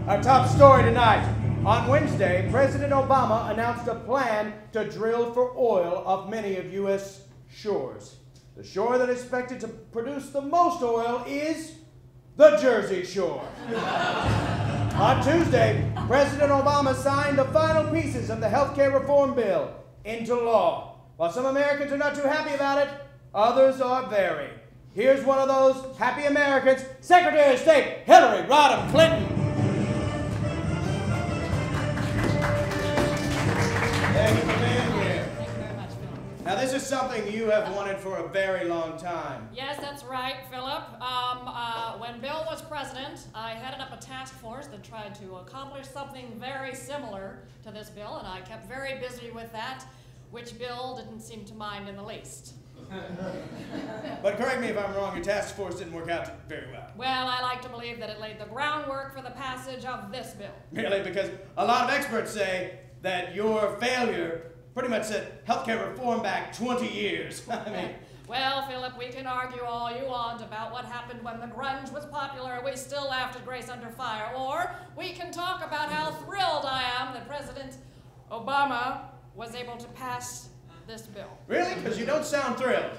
Our top story tonight. On Wednesday, President Obama announced a plan to drill for oil off many of U.S. shores. The shore that is expected to produce the most oil is the Jersey Shore. On Tuesday, President Obama signed the final pieces of the health care reform bill into law. While some Americans are not too happy about it, others are very. Here's one of those happy Americans, Secretary of State Hillary Rodham Clinton. Thank you for being here. Thank you very much, Phillip. Now, this is something you have wanted for a very long time. Yes, that's right, Phillip. When Bill was president, I headed up a task force that tried to accomplish something very similar to this bill, and I kept very busy with that, which Bill didn't seem to mind in the least. But correct me if I'm wrong, your task force didn't work out very well. Well, I like to believe that it laid the groundwork for the passage of this bill. Really, because a lot of experts say that your failure pretty much set healthcare reform back 20 years. I mean... Well, Phillip, we can argue all you want about what happened when the grunge was popular and we still laughed at Grace Under Fire, or we can talk about how thrilled I am that President Obama was able to pass this bill. Really? Because you don't sound thrilled.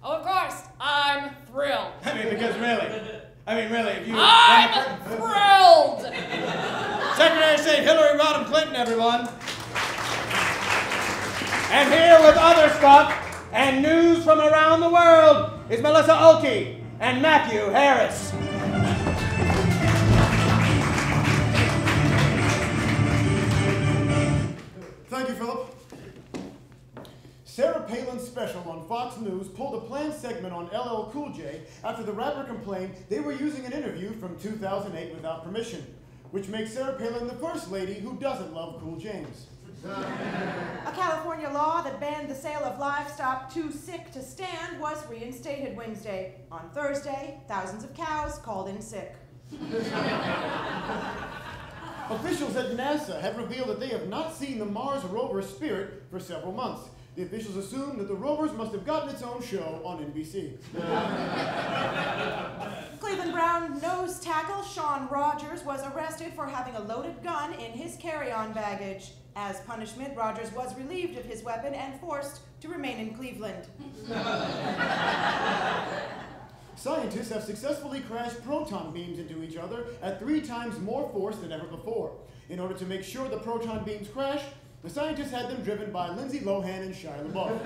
Oh, of course, I'm thrilled. I mean, because really, if you... I'm thrilled! Secretary of State Hillary Rodham Clinton, everyone. And here with other stuff and news from around the world is Melissa Oakey and Matthew Harris. Thank you, Phillip. Sarah Palin's special on Fox News pulled a planned segment on LL Cool J after the rapper complained they were using an interview from 2008 without permission, which makes Sarah Palin the first lady who doesn't love Cool James. A California law that banned the sale of livestock too sick to stand was reinstated Wednesday. On Thursday, thousands of cows called in sick. Officials at NASA have revealed that they have not seen the Mars rover Spirit for several months. The officials assume that the rovers must have gotten its own show on NBC. Cleveland Brown nose tackle Shawn Rogers was arrested for having a loaded gun in his carry-on baggage. As punishment, Rogers was relieved of his weapon and forced to remain in Cleveland. Scientists have successfully crashed proton beams into each other at 3 times more force than ever before. In order to make sure the proton beams crash, the scientists had them driven by Lindsay Lohan and Shia LaBeouf.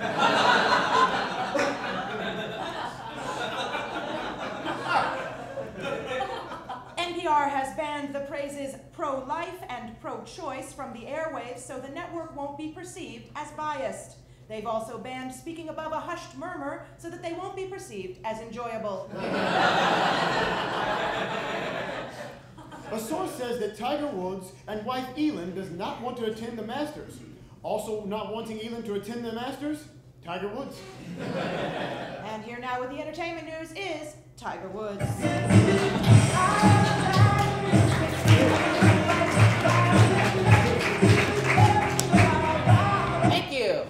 NPR has banned the phrases pro-life and pro-choice from the airwaves so the network won't be perceived as biased. They've also banned speaking above a hushed murmur so that they won't be perceived as enjoyable. A source says that Tiger Woods and wife Elin does not want to attend the Masters. Also not wanting Elin to attend the Masters, Tiger Woods. And here now with the entertainment news is Tiger Woods. Thank you.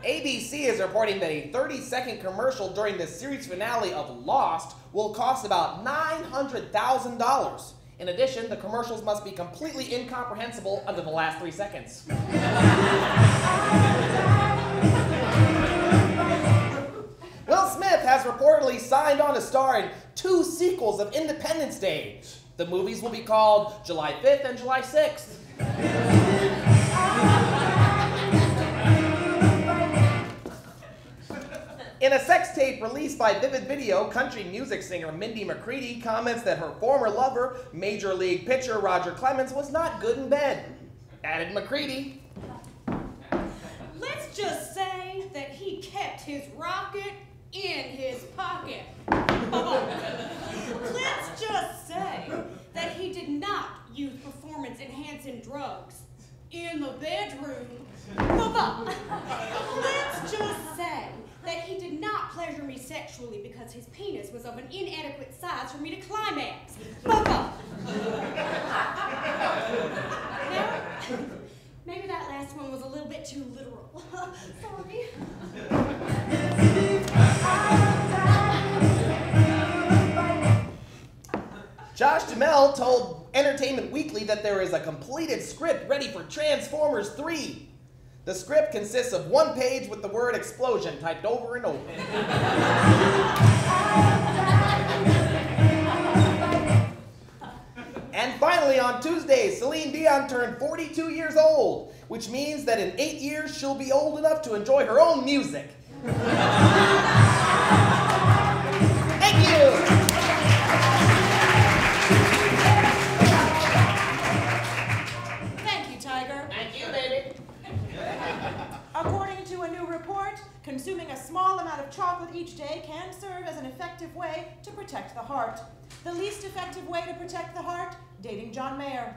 ABC is reporting that a 30-second commercial during the series finale of Lost will cost about $900,000. In addition, the commercials must be completely incomprehensible under the last 3 seconds. Will Smith has reportedly signed on to star in 2 sequels of Independence Day. The movies will be called July 5th and July 6th. In a sex tape released by Vivid Video, country music singer Mindy McCready comments that her former lover, Major League pitcher Roger Clemens, was not good in bed. Added McCready. Let's just say that he kept his rocket in his pocket. Let's just say that he did not use performance-enhancing drugs in the bedroom. Let's just say that he did not pleasure me sexually because his penis was of an inadequate size for me to climax. Now, maybe that last one was a little bit too literal. Sorry. Josh Duhamel told Entertainment Weekly that there is a completed script ready for Transformers 3. The script consists of one page with the word explosion typed over and over. And finally, on Tuesday, Celine Dion turned 42 years old, which means that in 8 years, she'll be old enough to enjoy her own music. Thank you! Thank you, Tiger. Thank you, baby. According to a new report, consuming a small amount of chocolate each day can serve as an effective way to protect the heart. The least effective way to protect the heart? Dating John Mayer.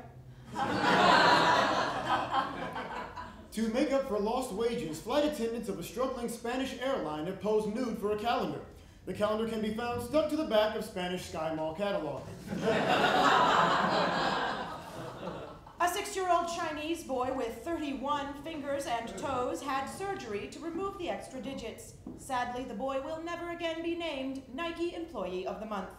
To make up for lost wages, flight attendants of a struggling Spanish airline have posed nude for a calendar. The calendar can be found stuck to the back of Spanish Sky Mall catalog. A 6-year-old Chinese boy with 31 fingers and toes had surgery to remove the extra digits. Sadly, the boy will never again be named Nike Employee of the Month.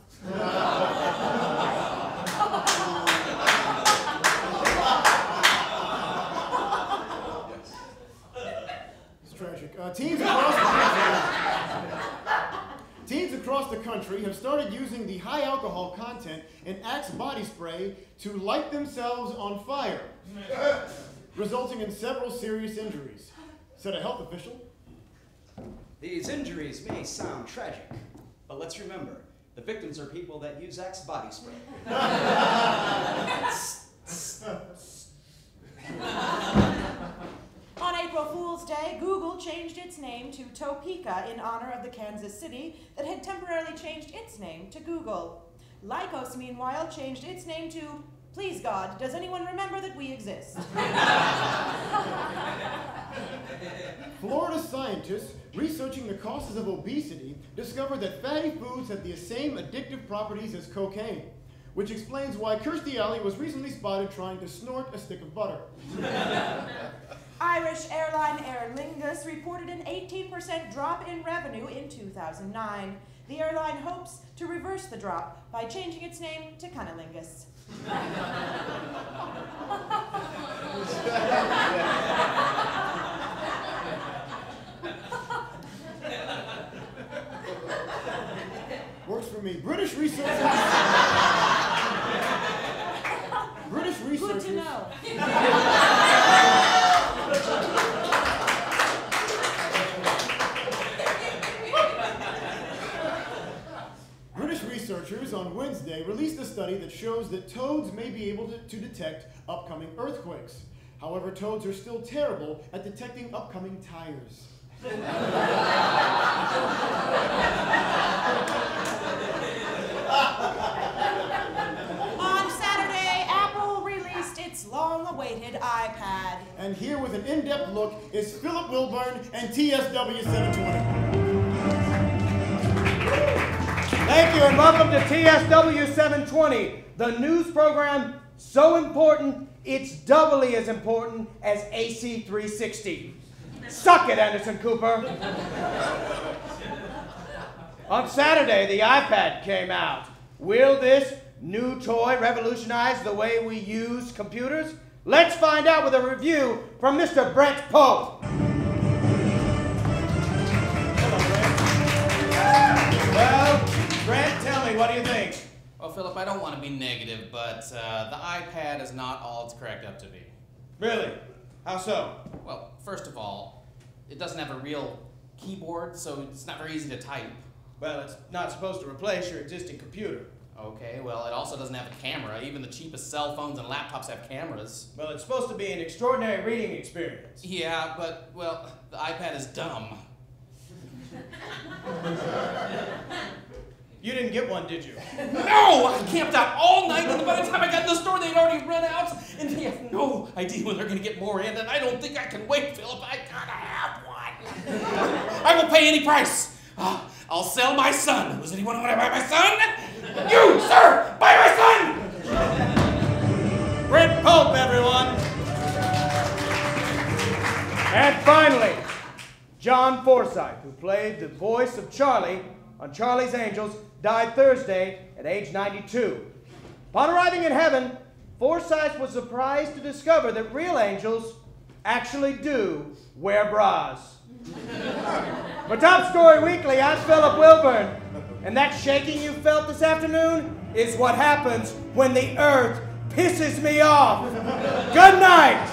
It's tragic. Teens across the country have started using the high alcohol content in Axe body spray to light themselves on fire, resulting in several serious injuries, said a health official. These injuries may sound tragic, but let's remember, the victims are people that use Axe body spray. On April Fool's Day, Google changed its name to Topeka in honor of the Kansas City that had temporarily changed its name to Google. Lycos, meanwhile, changed its name to Please God, does anyone remember that we exist? Florida scientists researching the causes of obesity discovered that fatty foods have the same addictive properties as cocaine, which explains why Kirstie Alley was recently spotted trying to snort a stick of butter. Irish airline Aer Lingus reported an 18% drop in revenue in 2009. The airline hopes to reverse the drop by changing its name to Cunnilingus. Works for me. British researchers. Good to know. British researchers on Wednesday released a study that shows that toads may be able to detect upcoming earthquakes. However, toads are still terrible at detecting upcoming tires. On Saturday, Apple released its long-awaited iPad. And here with an in-depth look is Phillip Wilburn and TSW 720. Thank you and welcome to TSW 720, the news program so important it's doubly as important as AC 360. Suck it, Anderson Cooper. On Saturday, the iPad came out. Will this new toy revolutionize the way we use computers? Let's find out with a review from Mr. Brent Pope. Well, Brent, tell me, what do you think? Well, Philip, I don't want to be negative, but the iPad is not all it's cracked up to be. Really? How so? Well, first of all, it doesn't have a real keyboard, so it's not very easy to type. Well, it's not supposed to replace your existing computer. Okay, well, it also doesn't have a camera. Even the cheapest cell phones and laptops have cameras. Well, it's supposed to be an extraordinary reading experience. Yeah, but, well, the iPad is dumb. You didn't get one, did you? No! I camped out all night, and by the time I got to the store, they'd already run out, and they have no idea when they're going to get more in, and I don't think I can wait, Philip. I gotta have one. I will pay any price. I'll sell my son. Does anyone want to buy my son? You, sir! Buy my son! Brent Pope, everyone! And finally, John Forsythe, who played the voice of Charlie on Charlie's Angels, died Thursday at age 92. Upon arriving in heaven, Forsyth was surprised to discover that real angels actually do wear bras. For Top Story Weekly, I'm Phillip Wilburn, and that shaking you felt this afternoon is what happens when the earth pisses me off. Good night!